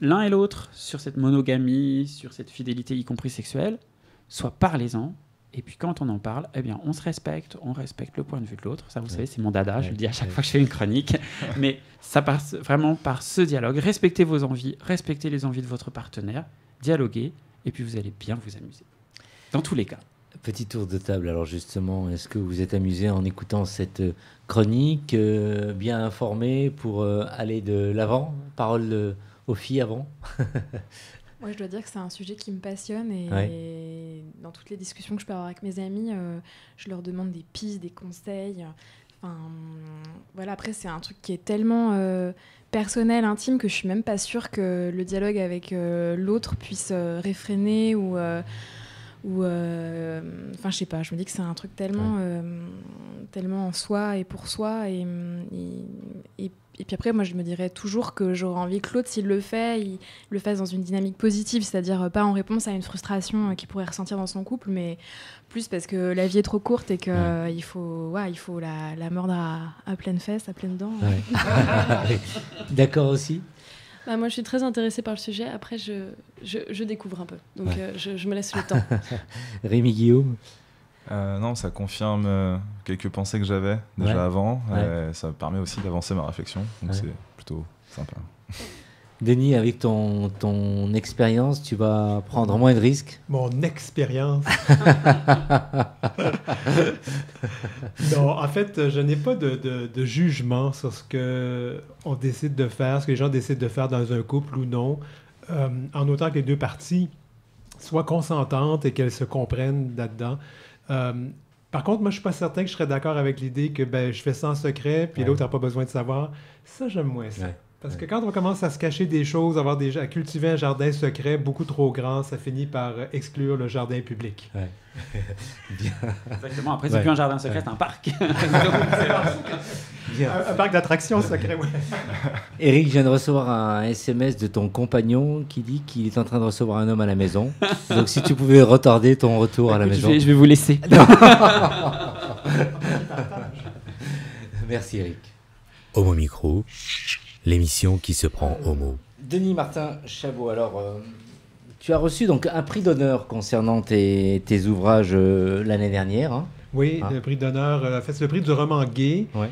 l'un et l'autre, sur cette monogamie, sur cette fidélité, y compris sexuelle, soit parlez-en. Et puis quand on en parle, eh bien, on respecte le point de vue de l'autre. Ça, vous savez, c'est mon dada, je le dis à chaque fois que je fais une chronique. Mais ça passe vraiment par ce dialogue. Respectez vos envies, respectez les envies de votre partenaire, dialoguez, et puis vous allez bien vous amuser. Dans tous les cas. Petit tour de table, alors justement, est-ce que vous êtes amusé en écoutant cette chronique, bien informé pour aller de l'avant ? Parole aux filles avant. Moi, je dois dire que c'est un sujet qui me passionne et dans toutes les discussions que je peux avoir avec mes amis, je leur demande des pistes, des conseils. Enfin, voilà, après, c'est un truc qui est tellement personnel, intime, que je suis même pas sûre que le dialogue avec l'autre puisse réfréner ou enfin, je sais pas, je me dis que c'est un truc tellement en soi et pour soi et puis après, moi, je me dirais toujours que j'aurais envie que l'autre, s'il le fait, il le fasse dans une dynamique positive, c'est-à-dire pas en réponse à une frustration qu'il pourrait ressentir dans son couple, mais plus parce que la vie est trop courte et qu'il faut la mordre à pleine fesse, à pleines dents. Ouais. D'accord aussi. Moi, je suis très intéressée par le sujet. Après, je découvre un peu. Donc, je me laisse le temps. Rémi Guillaume. Non, ça confirme quelques pensées que j'avais déjà avant. Ça me permet aussi d'avancer ma réflexion. Donc c'est plutôt sympa. Denis, avec ton expérience, tu vas prendre moins de risques. Mon expérience. Non, en fait, je n'ai pas de jugement sur ce qu'on décide de faire, ce que les gens décident de faire dans un couple ou non, en autant que les deux parties soient consentantes et qu'elles se comprennent là-dedans. Par contre, moi, je ne suis pas certain que je serais d'accord avec l'idée que je fais ça en secret, puis l'autre n'a pas besoin de savoir. Ça, j'aime moins ça. Parce que quand on commence à se cacher des choses, à cultiver un jardin secret beaucoup trop grand, ça finit par exclure le jardin public. Bien. Exactement. Après, c'est plus un jardin secret, c'est un parc. Un parc d'attractions secret, oui. Eric, je viens de recevoir un SMS de ton compagnon qui dit qu'il est en train de recevoir un homme à la maison. Donc, si tu pouvais retarder ton retour à la maison. Je vais vous laisser. Merci, Eric. Homo Micro. l'émission qui se prend au mot. Denis Martin Chabot, alors tu as reçu donc un prix d'honneur concernant tes ouvrages l'année dernière. Hein. Oui, le prix d'honneur, en fait, c'est le prix du roman gay. Ouais.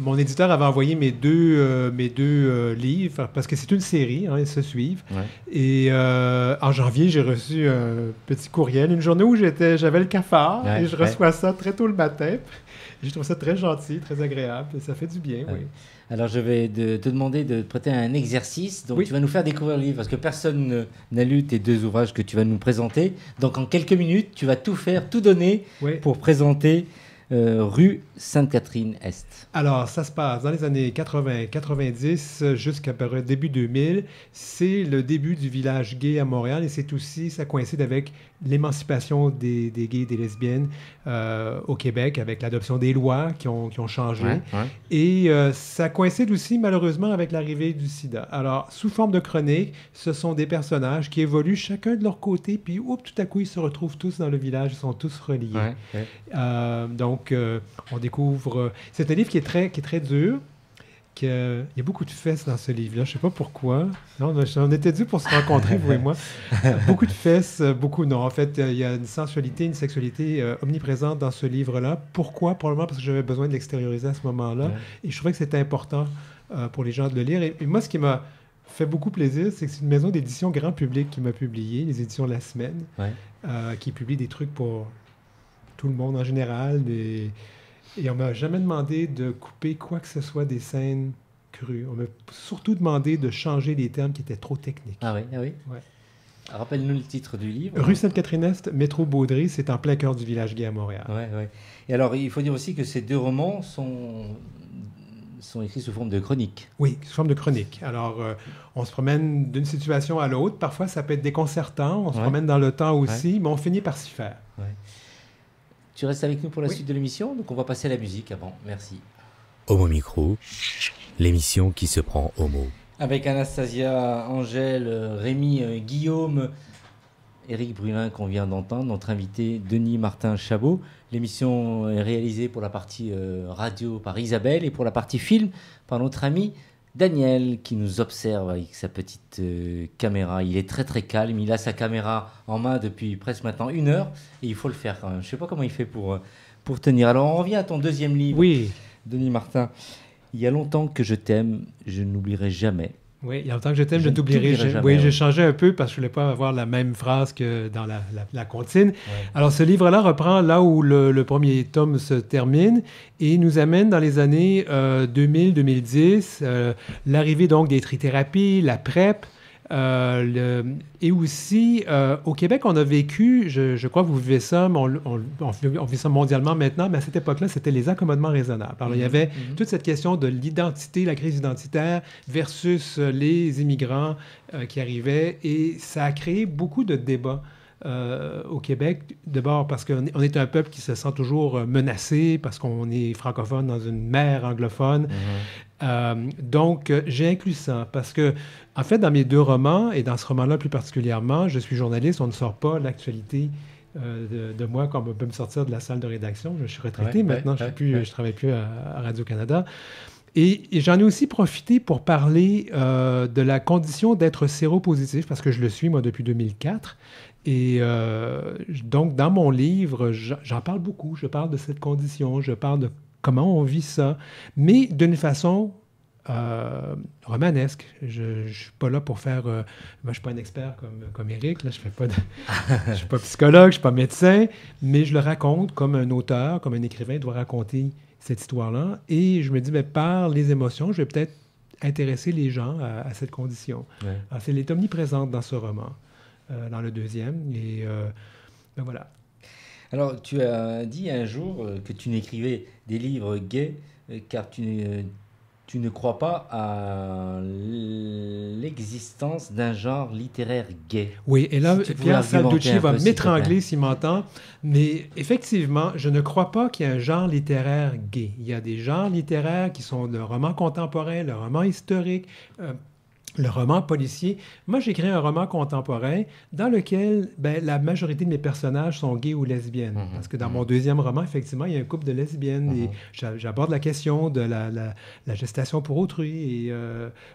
Mon éditeur avait envoyé mes deux livres, parce que c'est une série, hein, ils se suivent. Ouais. Et en janvier, j'ai reçu un petit courriel, une journée où j'avais le cafard, et je reçois ça très tôt le matin. Je trouve ça très gentil, très agréable, et ça fait du bien, oui. Alors, je vais te demander de te prêter un exercice. Donc, tu vas nous faire découvrir le livre parce que personne n'a lu tes deux ouvrages que tu vas nous présenter. Donc, en quelques minutes, tu vas tout faire, tout donner pour présenter rue Sainte-Catherine-Est. Alors, ça se passe dans les années 80-90 jusqu'à peu près début 2000. C'est le début du village gay à Montréal et c'est aussi, ça coïncide avec l'émancipation des gays et des lesbiennes au Québec, avec l'adoption des lois qui ont changé. Et ça coïncide aussi, malheureusement, avec l'arrivée du sida. Alors, sous forme de chronique, ce sont des personnages qui évoluent chacun de leur côté, puis tout à coup, ils se retrouvent tous dans le village, ils sont tous reliés. Donc, on découvre... c'est un livre qui est très dur. Il y a beaucoup de fesses dans ce livre-là. Je ne sais pas pourquoi. Non, on était dû pour se rencontrer, vous et moi. Beaucoup de fesses, beaucoup non. En fait, il y a une sensualité, une sexualité omniprésente dans ce livre-là. Pourquoi? Probablement parce que j'avais besoin de l'extérioriser à ce moment-là. Et je trouvais que c'était important pour les gens de le lire. Et moi, ce qui m'a fait beaucoup plaisir, c'est que c'est une maison d'édition grand public qui m'a publié, les éditions La Semaine, qui publie des trucs pour tout le monde en général. Et on ne m'a jamais demandé de couper quoi que ce soit des scènes crues. On m'a surtout demandé de changer les termes qui étaient trop techniques. Ah oui? Ouais. Rappelle-nous le titre du livre. Rue Sainte-Catherine-Est, métro Baudry, c'est en plein cœur du village gay à Montréal. Ouais. Et alors, il faut dire aussi que ces deux romans sont écrits sous forme de chronique. Oui, sous forme de chronique. Alors, on se promène d'une situation à l'autre. Parfois, ça peut être déconcertant. On se promène dans le temps aussi, mais on finit par s'y faire. Ouais. Tu restes avec nous pour la suite de l'émission, donc on va passer à la musique avant. Merci. Homo Micro, l'émission qui se prend au mot. Avec Anastasia, Angèle, Rémi, Guillaume, Éric Brulin qu'on vient d'entendre, notre invité Denis Martin Chabot. L'émission est réalisée pour la partie radio par Isabelle et pour la partie film par notre ami Daniel qui nous observe avec sa petite caméra. Il est très très calme, il a sa caméra en main depuis presque maintenant 1 heure et il faut le faire quand même. Je ne sais pas comment il fait pour tenir. Alors on revient à ton deuxième livre, Denis Martin. Il y a longtemps que je t'aime, je n'oublierai jamais. Oui, il y a longtemps que je t'aime, je ne t'oublierai jamais. Oui, j'ai changé un peu parce que je ne voulais pas avoir la même phrase que dans la comptine. Ouais. Alors, ce livre-là reprend là où le premier tome se termine et nous amène dans les années 2000-2010, l'arrivée donc des trithérapies, la PrEP, et aussi, au Québec, on a vécu, je crois que vous vivez ça, mais on vit ça mondialement maintenant, mais à cette époque-là, c'était les accommodements raisonnables. Alors, il y avait toute cette question de l'identité, la crise identitaire versus les immigrants qui arrivaient, et ça a créé beaucoup de débats. Au Québec, d'abord parce qu'on est un peuple qui se sent toujours menacé, parce qu'on est francophone dans une mer anglophone. Donc, j'ai inclus ça parce que, en fait, dans mes 2 romans, et dans ce roman-là plus particulièrement, je suis journaliste, on ne sort pas l'actualité de moi comme on peut me sortir de la salle de rédaction. Je suis retraité maintenant, je ne travaille plus à Radio-Canada. Et j'en ai aussi profité pour parler de la condition d'être séropositif, parce que je le suis, moi, depuis 2004. Et donc, dans mon livre, j'en parle beaucoup. Je parle de cette condition, je parle de comment on vit ça, mais d'une façon romanesque. Je ne suis pas là pour faire... moi, je ne suis pas un expert comme Éric, là, je ne suis pas psychologue, je ne suis pas médecin, mais je le raconte comme un auteur, comme un écrivain doit raconter cette histoire-là. Et je me dis, par les émotions, je vais peut-être intéresser les gens à cette condition. Ouais. Alors, elle est omniprésente dans ce roman. Dans le deuxième. Et voilà. Alors, tu as dit un jour que tu n'écrivais des livres gays car tu ne crois pas à l'existence d'un genre littéraire gay. Oui, et là, Pierre Salducci va m'étrangler s'il m'entend, mais effectivement, je ne crois pas qu'il y ait un genre littéraire gay. Il y a des genres littéraires qui sont le roman contemporain, le roman historique, le roman policier. Moi, j'ai écrit un roman contemporain dans lequel la majorité de mes personnages sont gays ou lesbiennes. Parce que dans mon deuxième roman, effectivement, il y a un couple de lesbiennes et j'aborde la question de la gestation pour autrui. Et,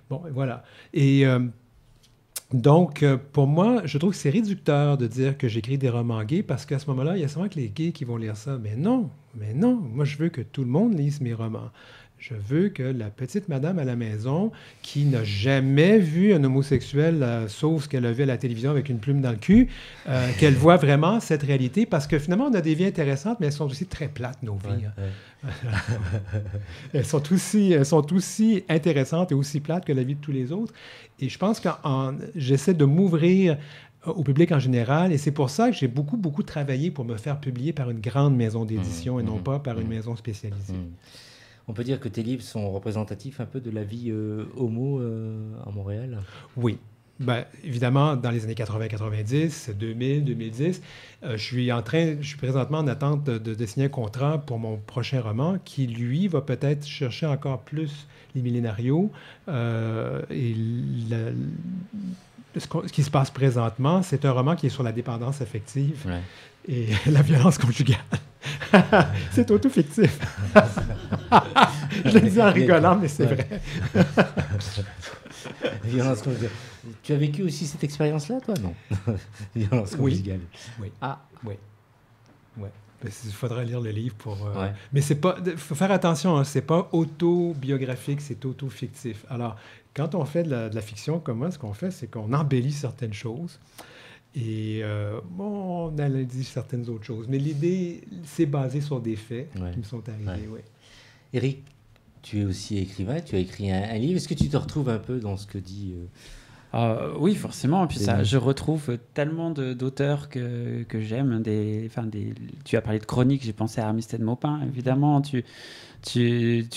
voilà. Et donc, pour moi, je trouve que c'est réducteur de dire que j'écris des romans gays parce qu'à ce moment-là, il y a souvent que les gays qui vont lire ça. Mais non. Moi, je veux que tout le monde lise mes romans. Je veux que la petite madame à la maison, qui n'a jamais vu un homosexuel, sauf ce qu'elle a vu à la télévision avec une plume dans le cul, qu'elle voit vraiment cette réalité, parce que finalement, on a des vies intéressantes, mais elles sont aussi très plates, nos vies. Elles sont aussi intéressantes et aussi plates que la vie de tous les autres. Et je pense que j'essaie de m'ouvrir au public en général, et c'est pour ça que j'ai beaucoup travaillé pour me faire publier par une grande maison d'édition et non pas par une maison spécialisée. On peut dire que tes livres sont représentatifs un peu de la vie homo à Montréal? Oui. Évidemment, dans les années 80-90, 2000, 2010, je suis présentement en attente de signer un contrat pour mon prochain roman qui, lui, va peut-être chercher encore plus les millénarios. Et ce qui se passe présentement, c'est un roman qui est sur la dépendance affective et la violence conjugale. C'est auto-fictif. Je le dis en rigolant, mais c'est vrai. Violence conjugale. Tu as vécu aussi cette expérience-là, toi, non? Violence conjugale. Oui. Oui. Il faudrait lire le livre pour... Mais c'est pas... Il faut faire attention, hein, c'est pas autobiographique, c'est auto-fictif. Alors, quand on fait de la fiction comme moi, ce qu'on fait, c'est qu'on embellit certaines choses. Et on analyse certaines autres choses. Mais l'idée, c'est basé sur des faits qui me sont arrivés. Éric, tu es aussi écrivain, tu as écrit un livre. Est-ce que tu te retrouves un peu dans ce que dit... Oui, forcément. Et puis je retrouve tellement d'auteurs que j'aime. Tu as parlé de chroniques, j'ai pensé à Armistead Maupin, évidemment.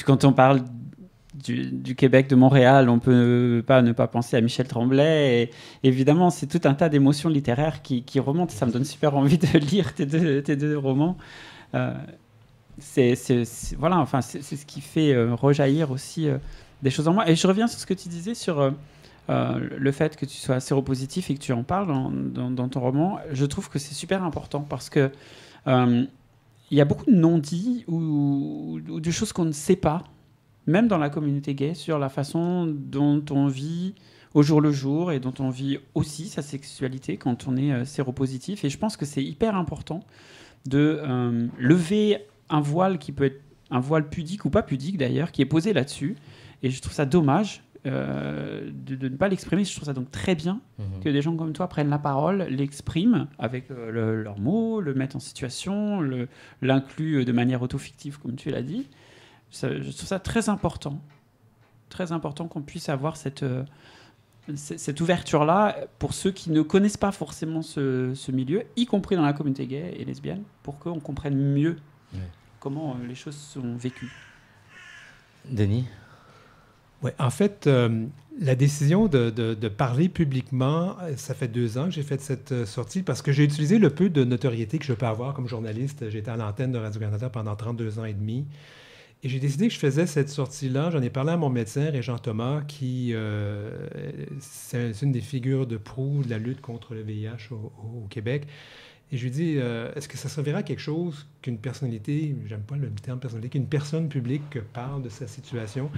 Quand on parle du Québec, de Montréal, on peut pas ne pas penser à Michel Tremblay. Et évidemment, c'est tout un tas d'émotions littéraires qui remontent. Ça me donne super envie de lire tes deux romans. C'est ce qui fait rejaillir aussi des choses en moi. Et je reviens sur ce que tu disais sur le fait que tu sois séropositif et que tu en parles dans ton roman. Je trouve que c'est super important parce que il y a beaucoup de non-dits ou de choses qu'on ne sait pas, même dans la communauté gay, sur la façon dont on vit au jour le jour et dont on vit aussi sa sexualité quand on est séropositif. Et je pense que c'est hyper important de lever un voile qui peut être un voile pudique ou pas pudique d'ailleurs, qui est posé là-dessus. Et je trouve ça dommage de ne pas l'exprimer. Je trouve ça donc très bien que des gens comme toi prennent la parole, l'expriment avec leurs mots, le mettent en situation, l'incluent de manière auto-fictive, comme tu l'as dit. Je trouve ça très important qu'on puisse avoir cette ouverture-là pour ceux qui ne connaissent pas forcément ce milieu, y compris dans la communauté gay et lesbienne, pour qu'on comprenne mieux comment les choses sont vécues. Denis? Oui, en fait, la décision de parler publiquement, ça fait 2 ans que j'ai fait cette sortie parce que j'ai utilisé le peu de notoriété que je peux avoir comme journaliste. J'étais à l'antenne de Radio-Canada pendant 32 ans et demi. Et j'ai décidé que je faisais cette sortie-là. J'en ai parlé à mon médecin, Régent Thomas, qui c'est une des figures de proue de la lutte contre le VIH au Québec. Et je lui ai dit, est-ce que ça servira à quelque chose qu'une personnalité, j'aime pas le terme personnalité, qu'une personne publique parle de sa situation?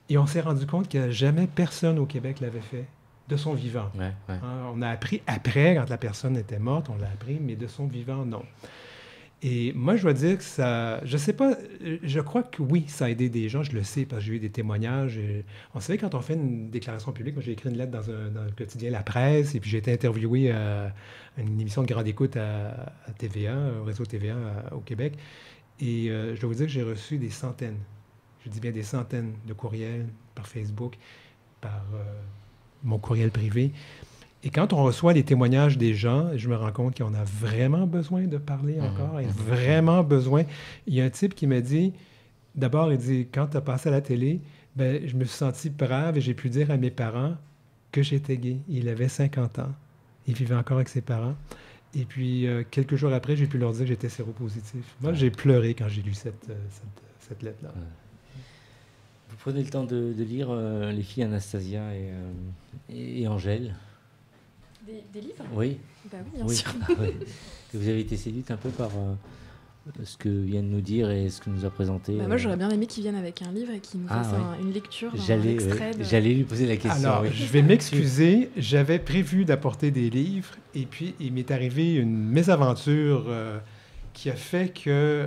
Et on s'est rendu compte que jamais personne au Québec l'avait fait de son vivant. Hein, on a appris après, quand la personne était morte, on l'a appris, mais de son vivant, non. Et moi, je dois dire que ça... Je sais pas, je crois que oui, ça a aidé des gens, je le sais, parce que j'ai eu des témoignages. On savait quand on fait une déclaration publique, moi j'ai écrit une lettre dans le quotidien La Presse, et puis j'ai été interviewé à une émission de grande écoute à TVA, au réseau TVA au Québec. Et je dois vous dire que j'ai reçu des centaines, je dis bien des centaines de courriels par Facebook, par mon courriel privé. Et quand on reçoit les témoignages des gens, je me rends compte qu'on a vraiment besoin de parler encore, et vraiment besoin. Il y a un type qui m'a dit, d'abord, il dit, quand tu as passé à la télé, je me suis senti brave et j'ai pu dire à mes parents que j'étais gay. Il avait 50 ans. Il vivait encore avec ses parents. Et puis, quelques jours après, j'ai pu leur dire que j'étais séropositif. Moi, j'ai pleuré quand j'ai lu cette lettre-là. Vous prenez le temps de lire les filles Anastasia et Angèle. Des livres? Oui. Bah oui, bien sûr. Ouais. Vous avez été séduite un peu par ce que vient de nous dire et ce que nous a présenté. Moi, j'aurais bien aimé qu'ils viennent avec un livre et qu'ils nous fassent une lecture, un extrait. J'allais lui poser la question. Alors, je vais m'excuser. J'avais prévu d'apporter des livres et puis il m'est arrivé une mésaventure qui a fait que...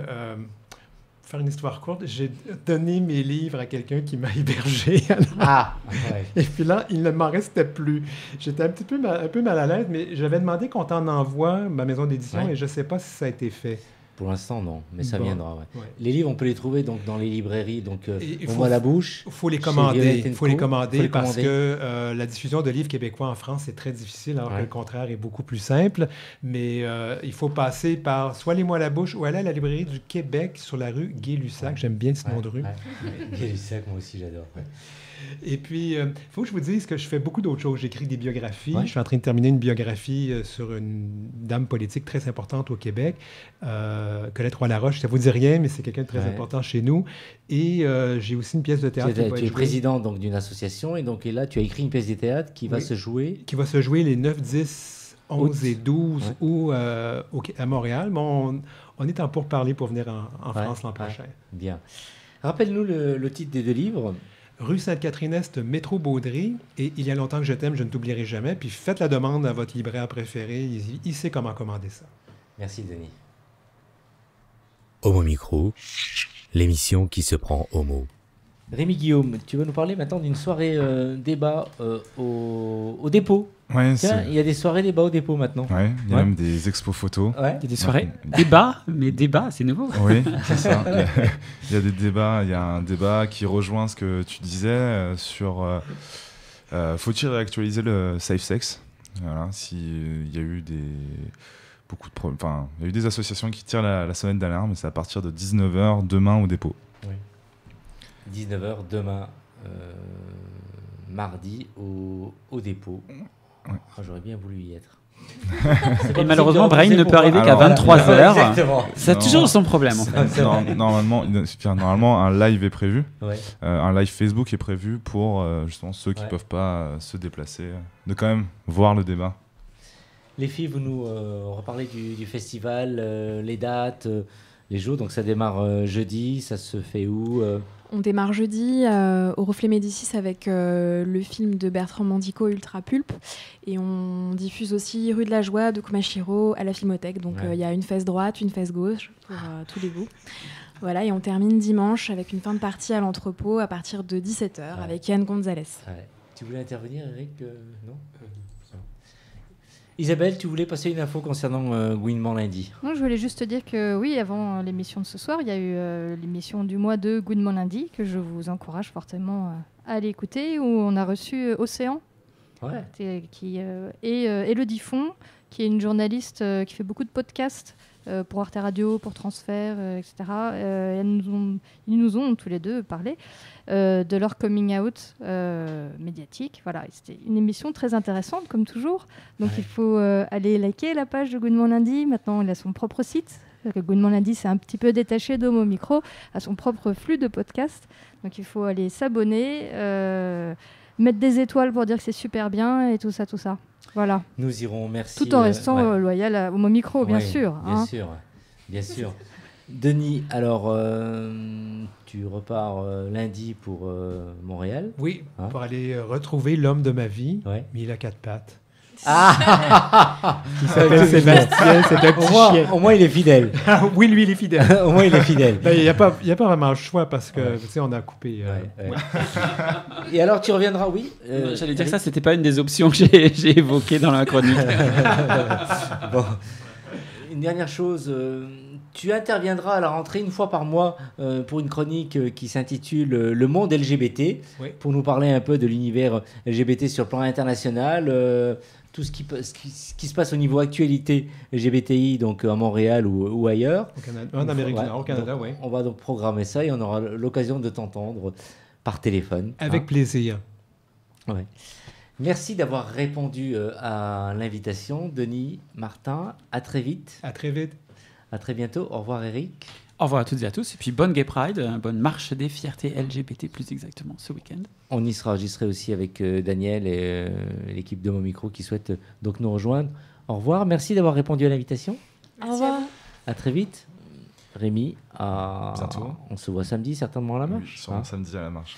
Pour faire une histoire courte, j'ai donné mes livres à quelqu'un qui m'a hébergé. Et puis là, il ne m'en restait plus. J'étais un peu mal à l'aise, mais j'avais demandé qu'on t'en envoie, ma maison d'édition, et je ne sais pas si ça a été fait. Pour l'instant, non, mais ça viendra. Ouais. Les livres, on peut les trouver donc dans les librairies, donc au mois la bouche. Il faut les commander. Il faut les commander parce que la diffusion de livres québécois en France, c'est très difficile, alors que le contraire est beaucoup plus simple. Mais il faut passer par soit les mois à la bouche ou aller à la librairie du Québec sur la rue Gay-Lussac. J'aime bien ce nom de rue. Gay-Lussac, moi aussi, j'adore. Et puis, il faut que je vous dise que je fais beaucoup d'autres choses. J'écris des biographies. Je suis en train de terminer une biographie sur une dame politique très importante au Québec, Colette Roy-Laroche. Ça ne vous dit rien, mais c'est quelqu'un de très important chez nous. Et j'ai aussi une pièce de théâtre. Tu es président donc, d'une association, et donc et là, tu as écrit une pièce de théâtre qui va se jouer... Qui va se jouer les 9, 10, 11 et 12 août à Montréal. Mais on est en pourparlers pour venir en France l'an prochain. Bien. Rappelle-nous le titre des deux livres. Rue Sainte-Catherine-Est, métro Baudry, et Il y a longtemps que je t'aime, je ne t'oublierai jamais. Puis faites la demande à votre libraire préféré, il sait comment commander ça. Merci Denis. Homo Micro, l'émission qui se prend au mot. Rémi Guillaume, tu vas nous parler maintenant d'une soirée débat au dépôt. Tiens, il y a des soirées débat au dépôt maintenant. Oui, il y a même des expos photos. Il y a des soirées débat, mais débat, c'est nouveau. Oui, c'est ça. Il y a des débats. Il y a un débat qui rejoint ce que tu disais sur faut-il réactualiser le safe sex. Voilà, il y a eu il y a eu des associations qui tirent la sonnette d'alarme, et c'est à partir de 19h demain au dépôt. 19h demain, mardi, au dépôt. J'aurais bien voulu y être. Et malheureusement, Brahim ne peut arriver qu'à 23h. Ça a toujours son problème. En fait. Normalement, un live est prévu. Un live Facebook est prévu pour justement ceux qui ne peuvent pas se déplacer, de quand même voir le débat. Les filles, vous nous reparlez du festival, les dates, les jours. Donc ça démarre jeudi, ça se fait où On démarre jeudi au Reflet Médicis avec le film de Bertrand Mandico, Ultra Pulp. Et on diffuse aussi Rue de la Joie de Kumashiro à la Filmothèque. Donc il y a une face droite, une face gauche pour tous les bouts. Voilà, et on termine dimanche avec une fin de partie à l'entrepôt à partir de 17h avec Yann Gonzalez. Tu voulais intervenir, Eric? Non Isabelle, tu voulais passer une info concernant Gouinement lundi? Non, je voulais juste te dire que oui, avant l'émission de ce soir, il y a eu l'émission du mois de Gouinement lundi, que je vous encourage fortement à aller écouter, où on a reçu Océan, qui et Élodie Font, qui est une journaliste qui fait beaucoup de podcasts pour Arte Radio, pour Transfert, etc. Ils nous ont tous les deux parlé de leur coming out médiatique. Voilà, c'était une émission très intéressante, comme toujours. Donc il faut aller liker la page de Gouinement lundi. Maintenant, il a son propre site. Gouinement lundi, c'est un petit peu détaché d'Homo Micro, a son propre flux de podcasts. Donc il faut aller s'abonner, mettre des étoiles pour dire que c'est super bien et tout ça, tout ça. Voilà. Nous irons, merci. Tout en restant loyal à Homo Micro, bien sûr. Bien sûr. Denis, alors, tu repars lundi pour Montréal. Oui, pour aller retrouver l'homme de ma vie, mais il a 4 pattes. Qui s'appelle Sébastien, c'est un petit chien. Au moins, il est fidèle. Oui, lui, il est fidèle. Au moins, il est fidèle. Il n'y a pas vraiment le choix parce que, tu sais, on a coupé. Et alors, tu reviendras, oui J'allais dire que ça, c'était pas une des options que j'ai évoquées dans la chronique. Bon. Une dernière chose, tu interviendras à la rentrée une fois par mois pour une chronique qui s'intitule Le monde LGBT, pour nous parler un peu de l'univers LGBT sur le plan international, tout ce qui se passe au niveau actualité LGBTI, donc à Montréal ou ailleurs. En Amérique du Nord, au Canada, oui. On va donc programmer ça et on aura l'occasion de t'entendre par téléphone. Avec plaisir. Ouais. Merci d'avoir répondu à l'invitation, Denis, Martin. À très vite. À très vite. À très bientôt. Au revoir, Eric. Au revoir à toutes et à tous. Et puis bonne Gay Pride, bonne marche des fiertés LGBT plus exactement ce week-end. On y sera, j'y serai aussi avec Daniel et l'équipe de Mon Micro qui souhaite donc nous rejoindre. Au revoir, merci d'avoir répondu à l'invitation. Au revoir. À très vite. Rémi, bientôt. On se voit samedi certainement à la marche. Oui, sûrement samedi à la marche.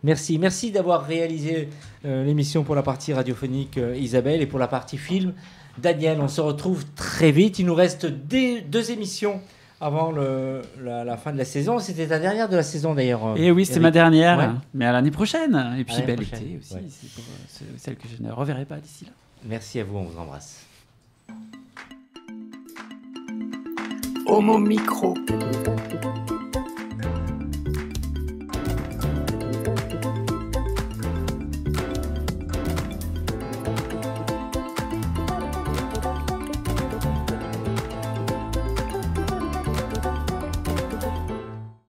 Merci d'avoir réalisé l'émission pour la partie radiophonique Isabelle et pour la partie film Daniel. On se retrouve très vite. Il nous reste 2 émissions avant la fin de la saison. C'était ta dernière de la saison d'ailleurs. Et oui, c'était ma dernière, ouais. Mais à l'année prochaine. Et puis bel prochaine. été aussi, Ouais. c'est pour celle que je ne reverrai pas d'ici là. Merci à vous, on vous embrasse. Homo Micro.